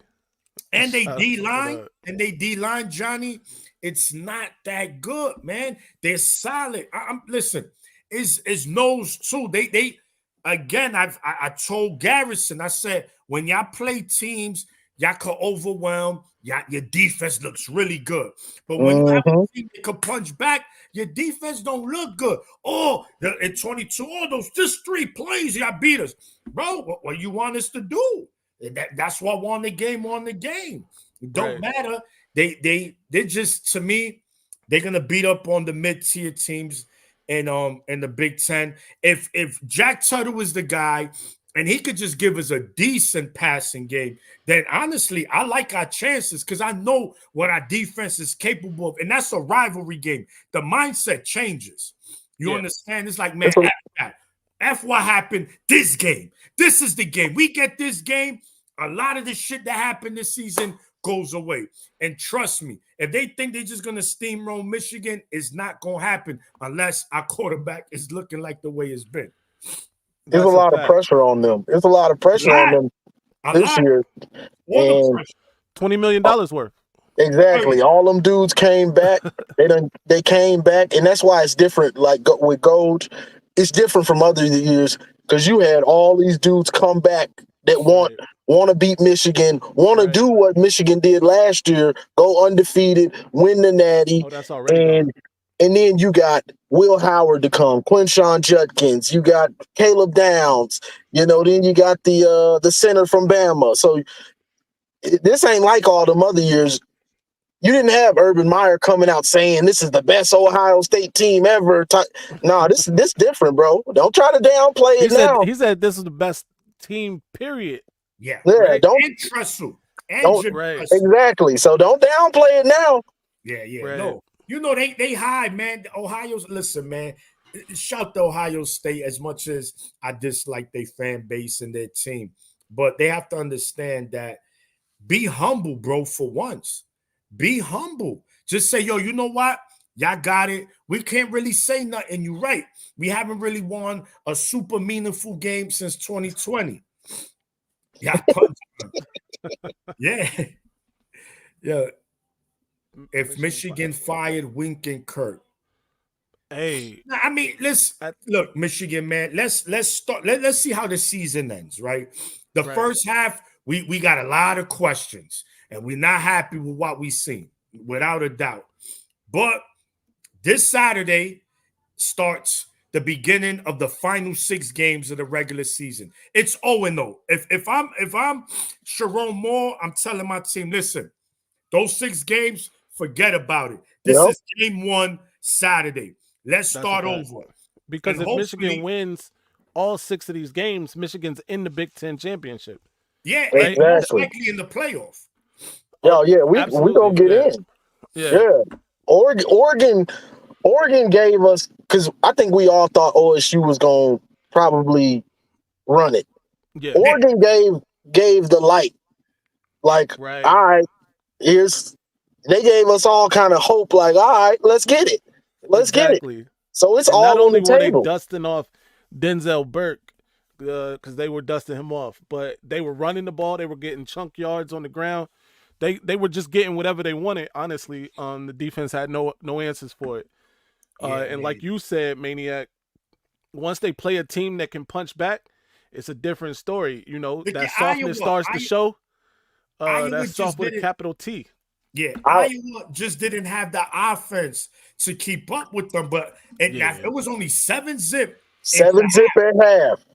And they D-line, Johnny. It's not that good, man. They're solid. Listen, is nose too. They again. I told Garrison. I said when y'all play teams, y'all could overwhelm. Your defense looks really good, but when you have a team that can punch back, your defense don't look good. Oh, in 22, those just 3 plays, y'all beat us, bro. What you want us to do? That's what won the game. It don't matter. They're just, to me, they're gonna beat up on the mid-tier teams in the Big Ten. If Jack Tuttle was the guy and he could just give us a decent passing game, then honestly, I like our chances because I know what our defense is capable of, and that's a rivalry game. The mindset changes. You understand? It's like, man, F what happened this game. This is the game. We get this game. A lot of the shit that happened this season goes away. And trust me, if they think they're just going to steamroll Michigan, it's not going to happen unless our quarterback is looking like the way it's been. There's a lot of pressure on them. There's a lot of pressure on them this year. And $20 million worth. Exactly. All them dudes came back. They came back, and that's why it's different. Like with Gold, it's different from other years because you had all these dudes come back that want to beat Michigan, want to do what Michigan did last year, go undefeated, win the Natty. Oh, that's already and then you got Will Howard to come, Quinshon Judkins, you got Caleb Downs, then you got the center from Bama. So this ain't like all them other years. You didn't have Urban Meyer coming out saying this is the best Ohio State team ever. No, this different, bro. Don't try to downplay it now. He said this is the best team, period. Yeah. Right? Don't trust you. Exactly. So don't downplay it now. Yeah. Right. No. They high, man. Ohio's listen, man. Shout to Ohio State as much as I dislike their fan base and their team. But they have to understand that be humble, bro, for once. Be humble. Just say, yo, you know what? Y'all got it. We can't really say nothing. You're right. We haven't really won a super meaningful game since 2020. Yeah. Yeah. If Michigan fired Wink and Kirk. Hey. I mean, look, Michigan, man. Let's start. Let's see how the season ends, right? The first half, we got a lot of questions. And we're not happy with what we've seen, without a doubt. But this Saturday starts the beginning of the final 6 games of the regular season. It's 0-0. If I'm Sharon Moore, I'm telling my team, listen, those 6 games, forget about it. This is game 1 Saturday. Let's start over. Because if Michigan wins all 6 of these games, Michigan's in the Big Ten championship. Yeah, right? Most likely in the playoff. Yeah, we gonna get in. Yeah. Oregon gave us, because I think we all thought OSU was gonna probably run it. Yeah. Oregon gave the light. Like, all right, they gave us all kind of hope. Like, all right, let's get it. Let's get it. So it's all on the table. Not only were they dusting off Denzel Burke, because they were dusting him off, but they were running the ball. They were getting chunk yards on the ground. They were just getting whatever they wanted, honestly. The defense had no answers for it. Like you said, Maniac, once they play a team that can punch back, it's a different story. That softness starts to show. That's soft with a capital T. Yeah, Iowa just didn't have the offense to keep up with them, but it was only 7-zip. 7-zip at half.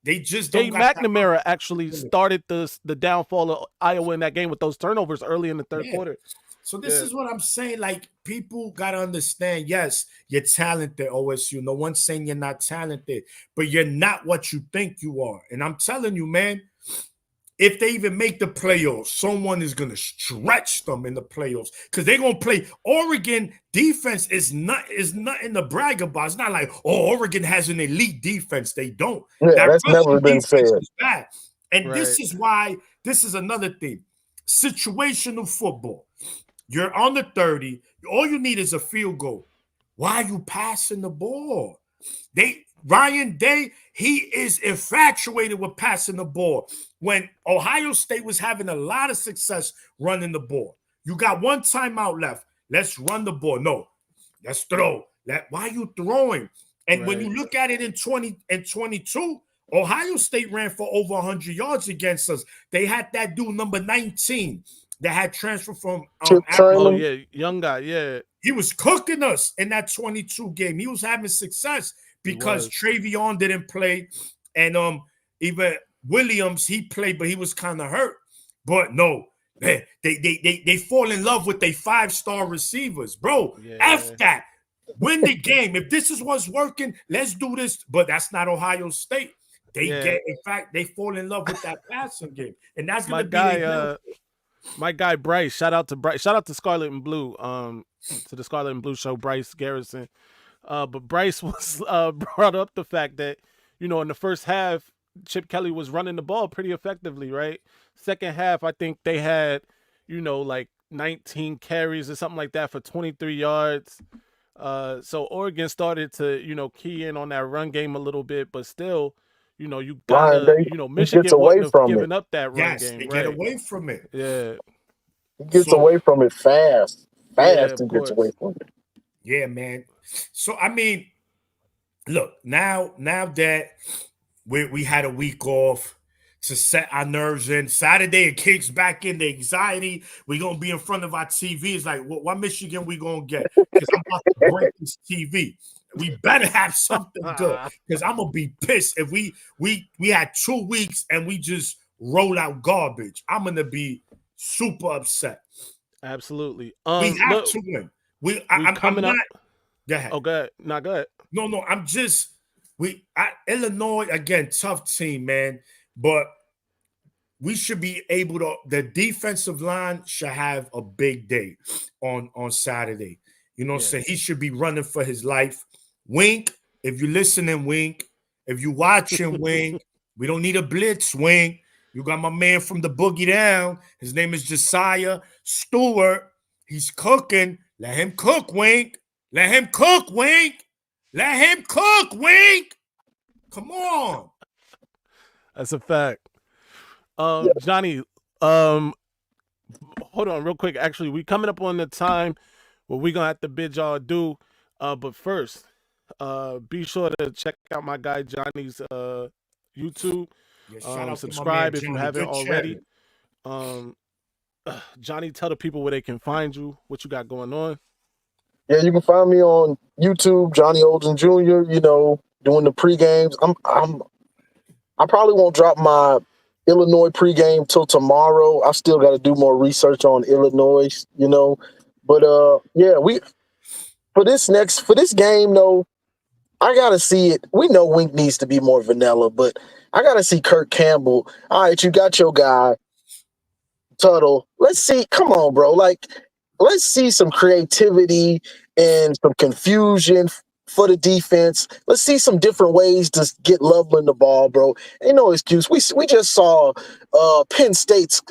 They just don't. Dave McNamara actually started the downfall of Iowa in that game with those turnovers early in the third quarter. So this is what I'm saying. Like, people got to understand, yes, you're talented, OSU. No one's saying you're not talented, but you're not what you think you are. And I'm telling you, man, if they even make the playoffs, someone is going to stretch them in the playoffs because they're going to play. Oregon defense is nothing to brag about. It's not like, Oregon has an elite defense. They don't. Yeah, that's never been said. Bad. And this is why, this is another thing. Situational football. You're on the 30. All you need is a field goal. Why are you passing the ball? Ryan Day, he is infatuated with passing the ball. When Ohio State was having a lot of success running the ball. You got one timeout left. Let's run the ball. No, let's throw. Why are you throwing? And when you look at it in 2022, Ohio State ran for over 100 yards against us. They had that dude, number 19, that had transferred from young guy, yeah. He was cooking us in that 22 game. He was having success because Travion didn't play, and even Williams, he played, but he was kind of hurt. But no, man, they fall in love with their 5-star receivers, bro. F that. Win the game. If this is what's working, let's do this. But that's not Ohio State. In fact, they fall in love with that passing game, and that's gonna be my guy Bryce. Shout out to Bryce. Shout out to Scarlet and Blue. To the Scarlet and Blue show, Bryce Garrison. But Bryce was brought up the fact that in the first half, Chip Kelly was running the ball pretty effectively, right? Second half, I think they had, like 19 carries or something like that for 23 yards. So Oregon started to, key in on that run game a little bit, but still, you gotta, Michigan wouldn't have given up that run game. They right? get away from it. Yeah. He gets away from it fast. Yeah, He gets away from it. Yeah, man. So I mean, look, now that we had a week off to set our nerves in. Saturday, it kicks back in the anxiety. We're going to be in front of our TV. It's like, what Michigan we going to get? Because I'm about to break this TV. We better have something good because I'm going to be pissed if we had 2 weeks and we just roll out garbage. I'm going to be super upset. Absolutely. We have to win. I'm coming up. Go ahead. Oh, go ahead. Not good. No, I'm just Illinois again, tough team, man. But we should be able to. The defensive line should have a big day on Saturday. You know what I'm saying? He should be running for his life. Wink, if you're listening, Wink. If you watching, Wink. We don't need a blitz, Wink. You got my man from the boogie down. His name is Josiah Stewart. He's cooking. Let him cook, Wink. Let him cook, Wink. Let him cook, Wink. Come on. That's a fact. Johnny, hold on real quick. Actually, we coming up on the time where we're going to have to bid y'all adieu. But first, be sure to check out my guy Johnny's YouTube. Subscribe if you haven't already. Johnny, tell the people where they can find you, what you got going on. Yeah, you can find me on YouTube, Johnny Olden Jr., doing the pre-games. I probably won't drop my Illinois pregame till tomorrow. I still got to do more research on Illinois, But for this game though, I gotta see it. We know Wink needs to be more vanilla, but I gotta see Kirk Campbell. All right, you got your guy, Tuttle. Let's see. Come on, bro. Let's see some creativity and some confusion for the defense. Let's see some different ways to get Loveland the ball, bro. Ain't no excuse. We just saw Penn State's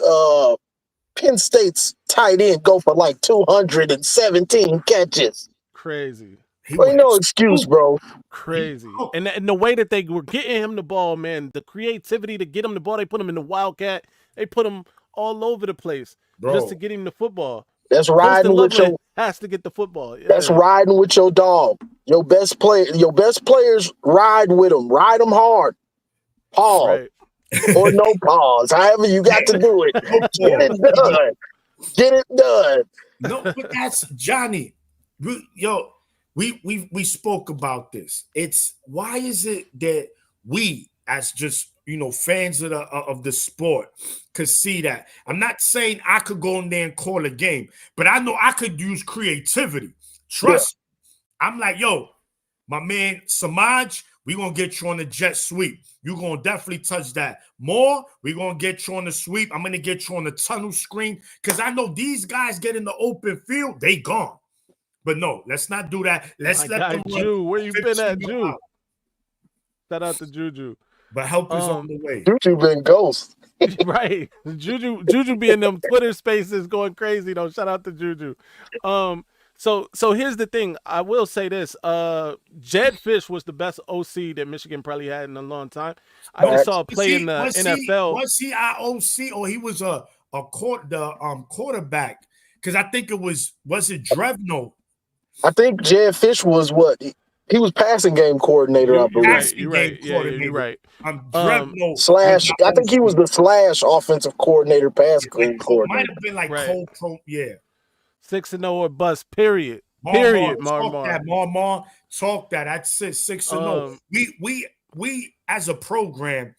tight end go for like 217 catches. Crazy. Ain't no excuse, bro. Crazy. And the way that they were getting him the ball, man, the creativity to get him the ball, they put him in the Wildcat. They put him all over the place just to get him the football. That's riding with your has to get the football. Yeah. That's riding with your dog. Your best players ride with them. Ride them hard. Pause. Right. Or no pause. However you got to do it. Get it done. Get it done. No, but that's Johnny. We spoke about this. It's why is it that we as just fans of the sport could see that? I'm not saying I could go in there and call a game, but I know I could use creativity. Trust me. I'm like, my man Samaj, we're going to get you on the jet sweep. You're going to definitely touch that. More, we're going to get you on the sweep. I'm going to get you on the tunnel screen because I know these guys get in the open field, they gone. But no, let's not do that. Let's let them run. Jew, where you been at, Jew? Shout out to Juju. But help is on the way. Juju been ghost. Right. Juju be in them Twitter spaces going crazy though. Shout out to Juju. So here's the thing. I will say this. Jed Fish was the best OC that Michigan probably had in a long time. I just saw a play in the NFL. Was he our OC or he was a quarterback? Because I think was it Drevno? I think Jed Fish was what? He was passing game coordinator, I believe. You're right. Yeah, you're right. Slash, I think he was the slash offensive coordinator, pass game coordinator. Might have been like Cole Pro, 6-0 or bust, period. Mar. Talk that. That's it, 6-0. We as a program,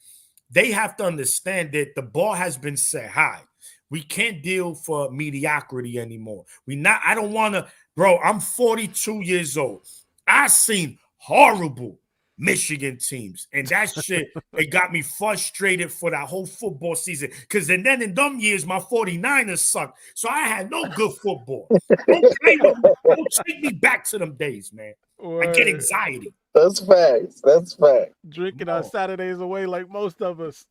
they have to understand that the bar has been set high. We can't deal for mediocrity anymore. I don't want to, bro, I'm 42 years old. I've seen horrible Michigan teams, and that shit, it got me frustrated for that whole football season. Because then in them years, my 49ers sucked, so I had no good football. Don't take me back to them days, man. I get anxiety. That's facts. That's facts. Drinking our Saturdays away like most of us.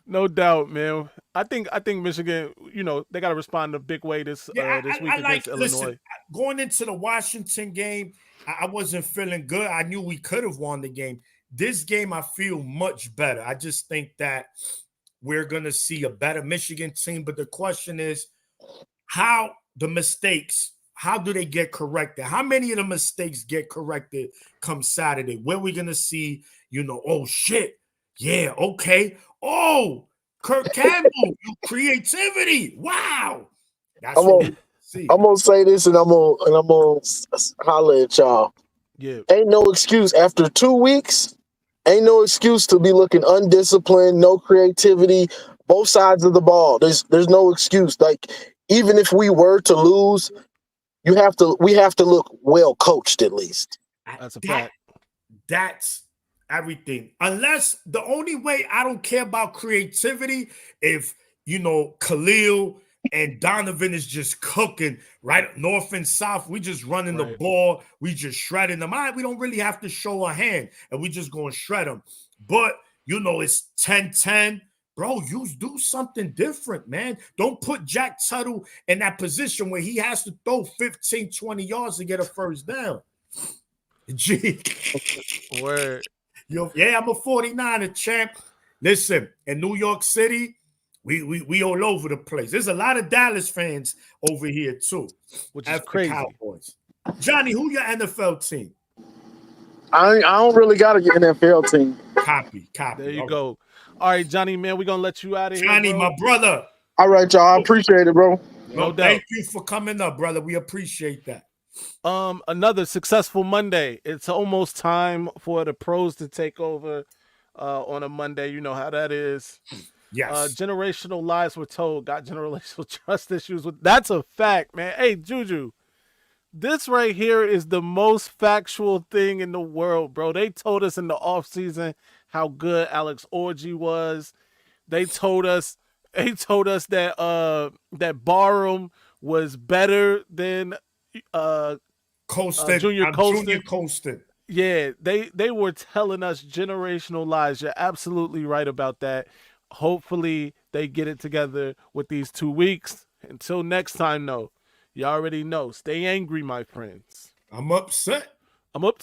No doubt, man. I think Michigan, they got to respond in a big way this week against Illinois. Listen, going into the Washington game, I wasn't feeling good. I knew we could have won the game. This game, I feel much better. I just think that we're going to see a better Michigan team. But the question is, how do they get corrected? How many of the mistakes get corrected come Saturday? Where we going to see, oh, shit. Yeah, okay. Oh, Kirk Campbell, creativity. Wow. That's what we see. I'm gonna say this and I'm gonna holler at y'all. Yeah. Ain't no excuse after 2 weeks. Ain't no excuse to be looking undisciplined, no creativity, both sides of the ball. There's no excuse. Like, even if we were to lose, we have to look well coached at least. That's a fact. That's everything. Unless the only way I don't care about creativity, if Khalil and Donovan is just cooking right north and south, we just running the ball, we just shredding them. We don't really have to show a hand, and we just gonna shred them. But it's 10-10. Bro, you do something different, man. Don't put Jack Tuttle in that position where he has to throw 15, 20 yards to get a first down. Gee. Word. Yeah, I'm a 49er champ. Listen, in New York City, we all over the place. There's a lot of Dallas fans over here too, which is crazy. Cowboys. Johnny, who your NFL team? I don't really got an NFL team. Copy. There you go. All right, Johnny, man, we're gonna let you out of here. Johnny, my brother. All right, y'all. I appreciate it, bro. No doubt. Thank you for coming up, brother. We appreciate that. Another successful Monday. It's almost time for the pros to take over on a Monday. You know how that is. Yes. Generational lies were told. Got generational trust issues with. That's a fact, man. Hey, Juju, this right here is the most factual thing in the world, bro. They told us in the offseason how good Alex Orji was. They told us that that Barham was better than Junior Colston. Yeah, they were telling us generational lies. You're absolutely right about that. Hopefully they get it together with these 2 weeks. Until next time, though, you already know. Stay angry, my friends. I'm upset.